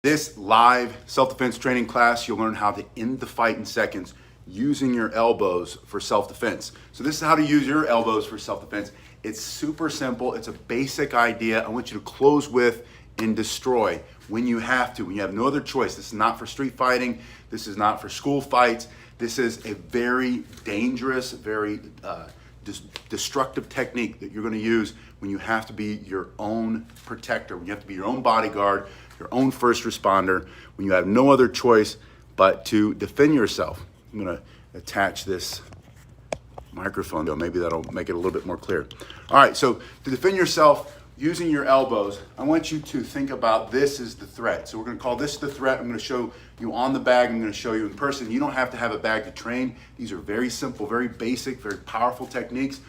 This live self-defense training class, you'll learn how to end the fight in seconds using your elbows for self-defense. So this is how to use your elbows for self-defense. It's super simple. It's a basic idea. I want you to close with and destroy when you have to, when you have no other choice. This is not for street fighting. This is not for school fights. This is a very dangerous, very destructive technique that you're going to use when you have to be your own protector, when you have to be your own bodyguard, your own first responder, when you have no other choice but to defend yourself. I'm going to attach this microphone though. Maybe that'll make it a little bit more clear. All right, so to defend yourself using your elbows, I want you to think about this as the threat. So we're going to call this the threat. I'm going to show you on the bag. I'm going to show you in person. You don't have to have a bag to train. These are very simple, very basic, very powerful techniques.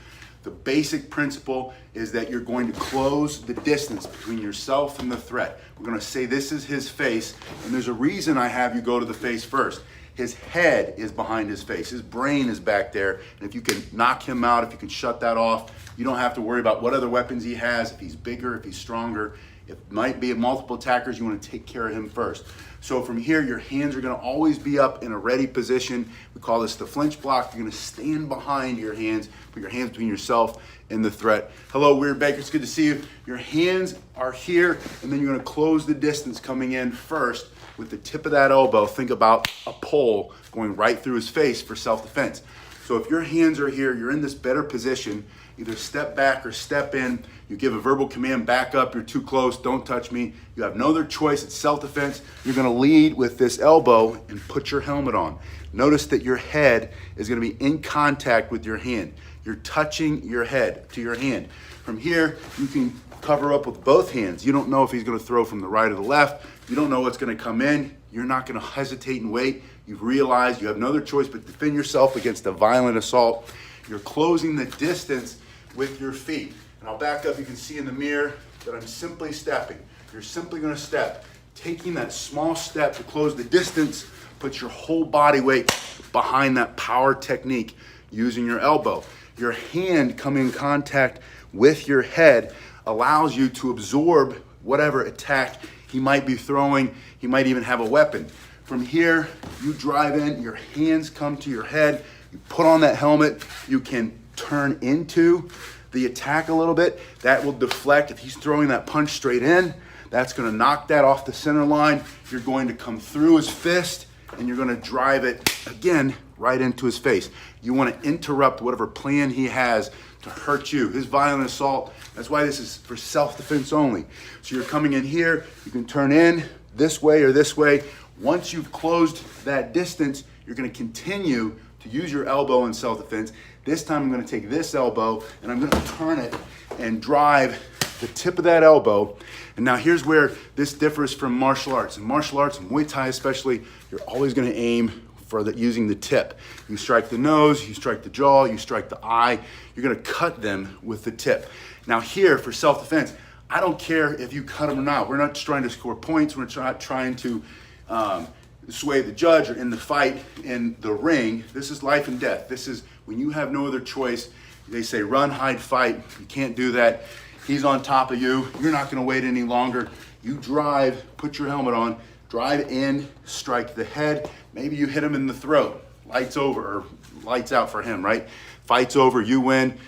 The basic principle is that you're going to close the distance between yourself and the threat. We're going to say this is his face, and there's a reason I have you go to the face first. His head is behind his face. His brain is back there, and if you can knock him out, if you can shut that off, you don't have to worry about what other weapons he has, if he's bigger, if he's stronger. It might be multiple attackers. You want to take care of him first. So from here, your hands are going to always be up in a ready position. We call this the flinch block. You're going to stand behind your hands, put your hands between yourself and the threat. Hello, Weird Baker. It's good to see you. Your hands are here, and then you're going to close the distance coming in first with the tip of that elbow. Think about a pole going right through his face for self-defense. So if your hands are here, you're in this better position. Either step back or step in. You give a verbal command, back up, you're too close, don't touch me. You have no other choice, it's self-defense. You're gonna lead with this elbow and put your helmet on. Notice that your head is gonna be in contact with your hand. You're touching your head to your hand. From here, you can cover up with both hands. You don't know if he's gonna throw from the right or the left. You don't know what's gonna come in. You're not gonna hesitate and wait. You've realized you have no other choice but defend yourself against a violent assault. You're closing the distance with your feet. And I'll back up. You can see in the mirror that I'm simply stepping. You're simply going to step. Taking that small step to close the distance, put your whole body weight behind that power technique using your elbow. Your hand coming in contact with your head allows you to absorb whatever attack he might be throwing. He might even have a weapon. From here, you drive in, your hands come to your head, you put on that helmet, you can turn into the attack a little bit. That will deflect. If he's throwing that punch straight in, that's going to knock that off the center line. You're going to come through his fist and you're going to drive it again right into his face. You want to interrupt whatever plan he has to hurt you, his violent assault. That's why this is for self-defense only. So you're coming in here, you can turn in this way or this way. Once you've closed that distance, you're going to continue to use your elbow in self-defense. This time I'm going to take this elbow and I'm going to turn it and drive the tip of that elbow. And now here's where this differs from martial arts. In martial arts, Muay Thai especially, you're always going to aim for using the tip. You strike the nose, you strike the jaw, you strike the eye. You're going to cut them with the tip. Now here for self-defense, I don't care if you cut them or not. We're not just trying to score points. We're not trying to sway the judge or in the fight in the ring. This is life and death. This is when you have no other choice. They say run, hide, fight. You can't do that. He's on top of you. You're not going to wait any longer. You drive, put your helmet on, drive in, strike the head. Maybe you hit him in the throat. Lights over, or lights out for him, right? Fight's over, you win.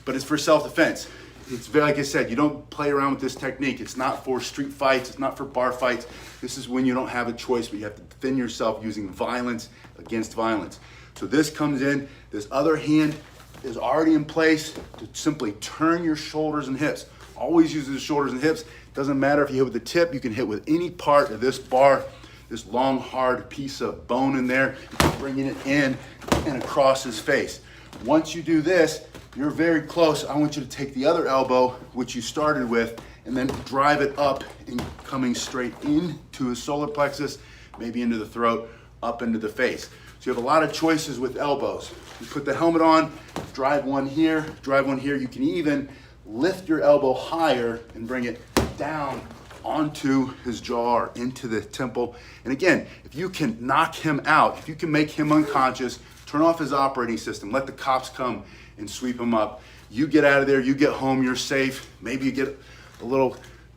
But it's for self-defense. It's very, like I said, you don't play around with this technique. It's not for street fights. It's not for bar fights. This is when you don't have a choice, but you have to defend yourself using violence against violence. So this comes in. This other hand is already in place to simply turn your shoulders and hips. Always use the shoulders and hips. Doesn't matter if you hit with the tip. You can hit with any part of this bar, this long, hard piece of bone in there, bringing it in and across his face. Once you do this, you're very close. I want you to take the other elbow, which you started with, and then drive it up and coming straight into his solar plexus, maybe into the throat, up into the face. So you have a lot of choices with elbows. You put the helmet on, drive one here, drive one here. You can even lift your elbow higher and bring it down onto his jaw or into the temple. And again, if you can knock him out, if you can make him unconscious, turn off his operating system, let the cops come and sweep him up. You get out of there, you get home, you're safe. Maybe you get a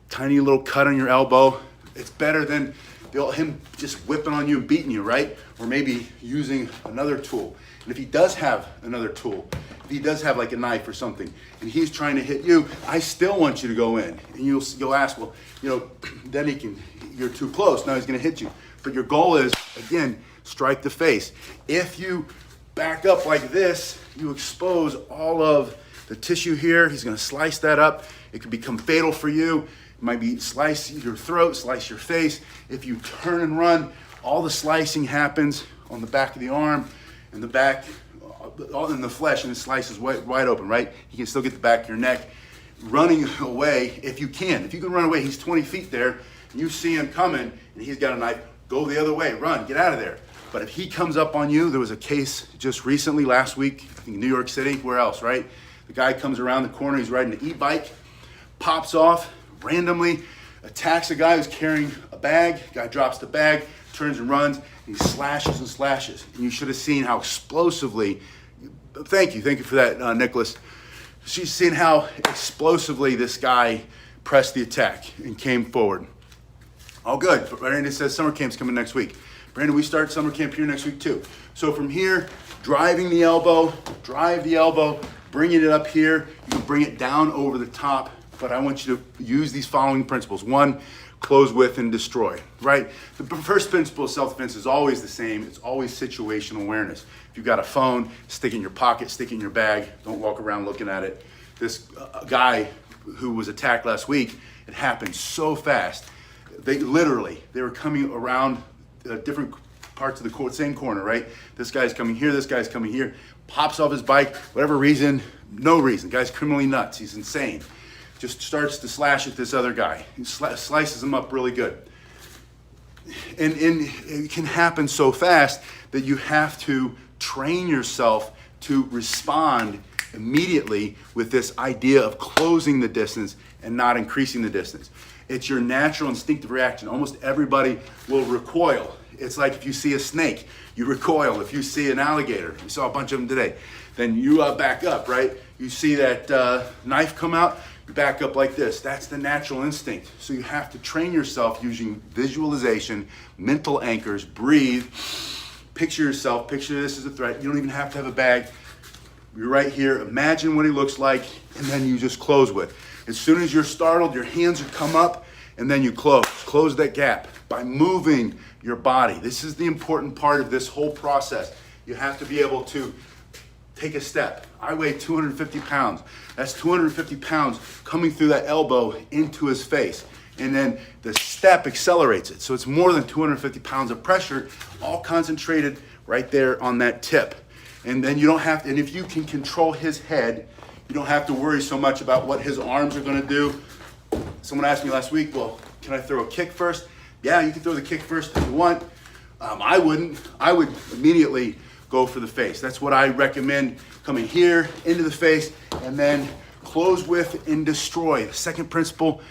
tiny little cut on your elbow. It's better than him just whipping on you and beating you, right? Or maybe using another tool. And if he does have another tool, if he does have like a knife or something, and he's trying to hit you, I still want you to go in. And you'll ask, well, then you're too close, now he's gonna hit you. But your goal is, again, strike the face. If you back up like this, you expose all of the tissue here. He's gonna slice that up. It could become fatal for you. It might be slice your throat, slice your face. If you turn and run, all the slicing happens on the back of the arm and the back, all in the flesh, and it slices wide open, right? You can still get the back of your neck. Running away, if you can run away, he's 20 feet there, and you see him coming, and he's got a knife, go the other way, run, get out of there. But if he comes up on you, there was a case just recently, last week, I think New York City, where else, right? The guy comes around the corner, he's riding an e-bike, pops off, randomly attacks a guy who's carrying a bag. Guy drops the bag, turns and runs, and he slashes and slashes. And you should have seen how explosively, thank you for that, Nicholas. She's seen how explosively this guy pressed the attack and came forward. All good. Brandon says summer camp's coming next week. Brandon, we start summer camp here next week too. So from here, drive the elbow, bringing it up here. You can bring it down over the top, but I want you to use these following principles. One, close with and destroy, right? The first principle of self-defense is always the same. It's always situational awareness. If you've got a phone, stick it in your pocket, stick it in your bag. Don't walk around looking at it. This guy who was attacked last week, it happened so fast. They were coming around different parts of the same corner, right? This guy's coming here, this guy's coming here, pops off his bike, whatever reason, no reason. Guy's criminally nuts, he's insane. Just starts to slash at this other guy. He slices him up really good. And it can happen so fast that you have to train yourself to respond immediately with this idea of closing the distance and not increasing the distance. It's your natural instinctive reaction. Almost everybody will recoil. It's like if you see a snake, you recoil. If you see an alligator, you saw a bunch of them today, then you back up, right? You see that knife come out, you back up like this. That's the natural instinct. So you have to train yourself using visualization, mental anchors, breathe, picture yourself, picture this as a threat. You don't even have to have a bag. You're right here, imagine what he looks like, and then you just close with. As soon as you're startled, your hands would come up, and then you close that gap by moving your body. This is the important part of this whole process. You have to be able to take a step. I weigh 250 pounds. That's 250 pounds coming through that elbow into his face. And then the step accelerates it. So it's more than 250 pounds of pressure, all concentrated right there on that tip. And then you don't have to, and if you can control his head, you don't have to worry so much about what his arms are gonna do. Someone asked me last week, well, can I throw a kick first? Yeah, you can throw the kick first if you want. I wouldn't. I would immediately go for the face. That's what I recommend, coming here into the face and then close with and destroy. The second principle,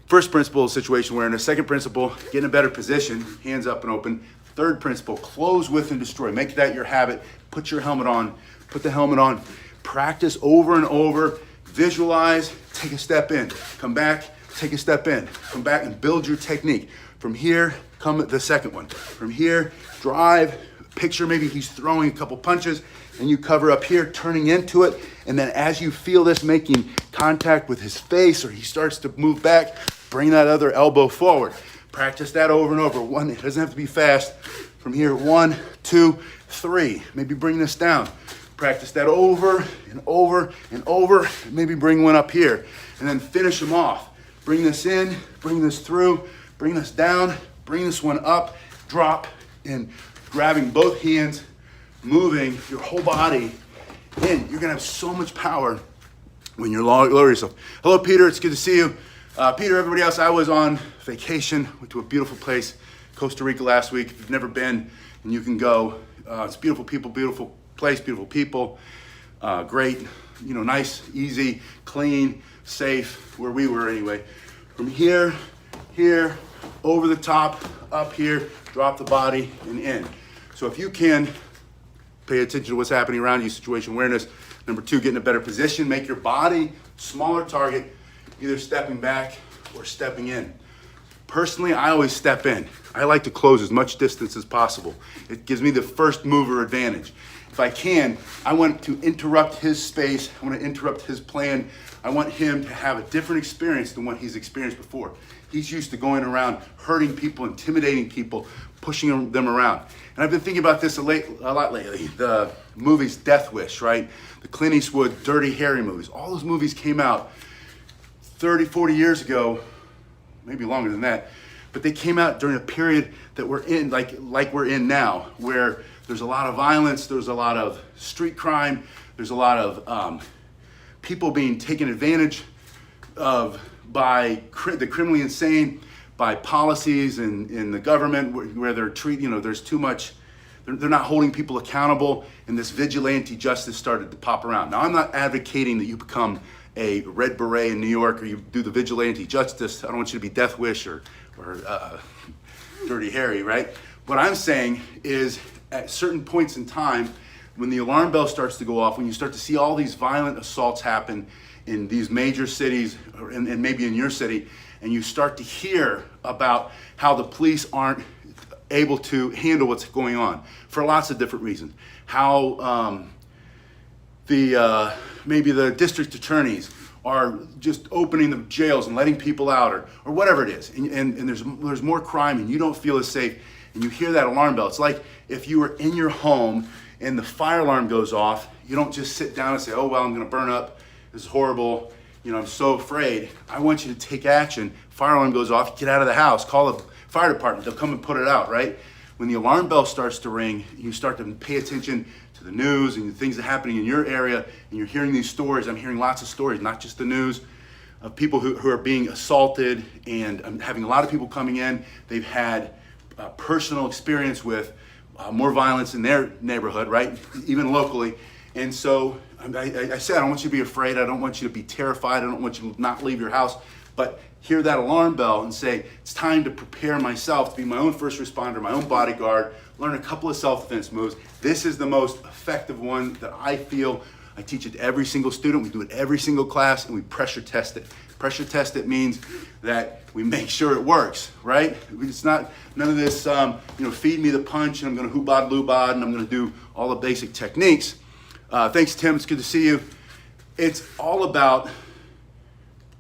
first principle is situation awareness. Second principle, get in a better position, hands up and open. Third principle, close with and destroy. Make that your habit. Put your helmet on, put the helmet on. Practice over and over, visualize, take a step in, come back, take a step in, come back and build your technique. From here, come the second one. From here, drive, picture maybe he's throwing a couple punches and you cover up here, turning into it. And then as you feel this making contact with his face or he starts to move back, bring that other elbow forward. Practice that over and over. One, it doesn't have to be fast. From here, 1, 2, 3. Maybe bring this down. Practice that over and over and over. Maybe bring one up here and then finish them off. Bring this in, bring this through, bring this down, bring this one up, drop, and grabbing both hands, moving your whole body in. You're gonna have so much power when you lower yourself. Hello, Peter, it's good to see you. Peter, everybody else, I was on vacation, went to a beautiful place, Costa Rica last week. If you've never been, and you can go. It's beautiful people, beautiful place, beautiful people, great, nice, easy, clean, safe, where we were anyway. From here, over the top, up here, drop the body and in. So if you can pay attention to what's happening around you, situation awareness. Number 2, get in a better position, make your body smaller target, either stepping back or stepping in. Personally, I always step in. I like to close as much distance as possible. It gives me the first mover advantage. If I can, I want to interrupt his space. I want to interrupt his plan. I want him to have a different experience than what he's experienced before. He's used to going around hurting people, intimidating people, pushing them around. And I've been thinking about this a lot lately. The movies Death Wish, right? The Clint Eastwood, Dirty Harry movies. All those movies came out 30, 40 years ago, maybe longer than that. But they came out during a period that we're in, like we're in now, where there's a lot of violence, there's a lot of street crime, there's a lot of people being taken advantage of by the criminally insane, by policies in the government where they're treating, there's too much, they're not holding people accountable, and this vigilante justice started to pop around. Now, I'm not advocating that you become a Red Beret in New York or you do the vigilante justice. I don't want you to be Death Wish or Dirty Harry, right? What I'm saying is at certain points in time, when the alarm bell starts to go off, when you start to see all these violent assaults happen in these major cities and maybe in your city, and you start to hear about how the police aren't able to handle what's going on for lots of different reasons. How maybe the district attorneys are just opening the jails and letting people out or whatever it is. And there's more crime and you don't feel as safe, and you hear that alarm bell. It's like if you were in your home and the fire alarm goes off, you don't just sit down and say, oh, well, I'm gonna burn up, this is horrible, I'm so afraid. I want you to take action. Fire alarm goes off, get out of the house, call the fire department, they'll come and put it out, right? When the alarm bell starts to ring, you start to pay attention to the news and the things that are happening in your area, and you're hearing these stories. I'm hearing lots of stories, not just the news, of people who are being assaulted, and I'm having a lot of people coming in. They've had personal experience with more violence in their neighborhood, right? Even locally. And so I said, I don't want you to be afraid. I don't want you to be terrified. I don't want you to not leave your house. But hear that alarm bell and say, it's time to prepare myself to be my own first responder, my own bodyguard, learn a couple of self-defense moves. This is the most effective one that I feel. I teach it to every single student. We do it every single class, and we pressure test it. Pressure test it means that we make sure it works, right? It's not none of this, feed me the punch, and I'm going to hoobad loobad, and I'm going to do all the basic techniques. Thanks, Tim. It's good to see you. It's all about,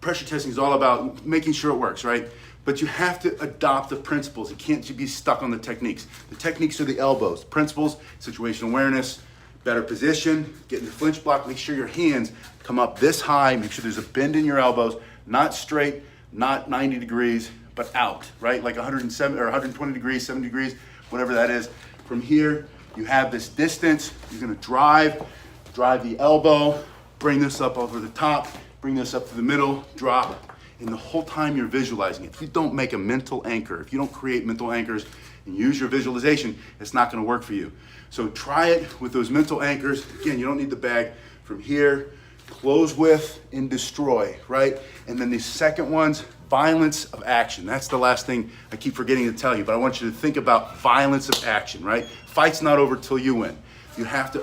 pressure testing is all about making sure it works, right? But you have to adopt the principles. You can't be stuck on the techniques. The techniques are the elbows. Principles, situational awareness, better position, get in the flinch block, make sure your hands come up this high, make sure there's a bend in your elbows, not straight, not 90 degrees, but out, right? Like 107 or 120 degrees, 70 degrees, whatever that is. From here, you have this distance. You're gonna drive the elbow, bring this up over the top, bring this up to the middle, drop. And the whole time you're visualizing it. If you don't make a mental anchor, if you don't create mental anchors and use your visualization, it's not gonna work for you. So try it with those mental anchors. Again, you don't need the bag. From here, close with and destroy, right? And then the second one's violence of action. That's the last thing I keep forgetting to tell you, but I want you to think about violence of action, right? Fight's not over till you win. You have to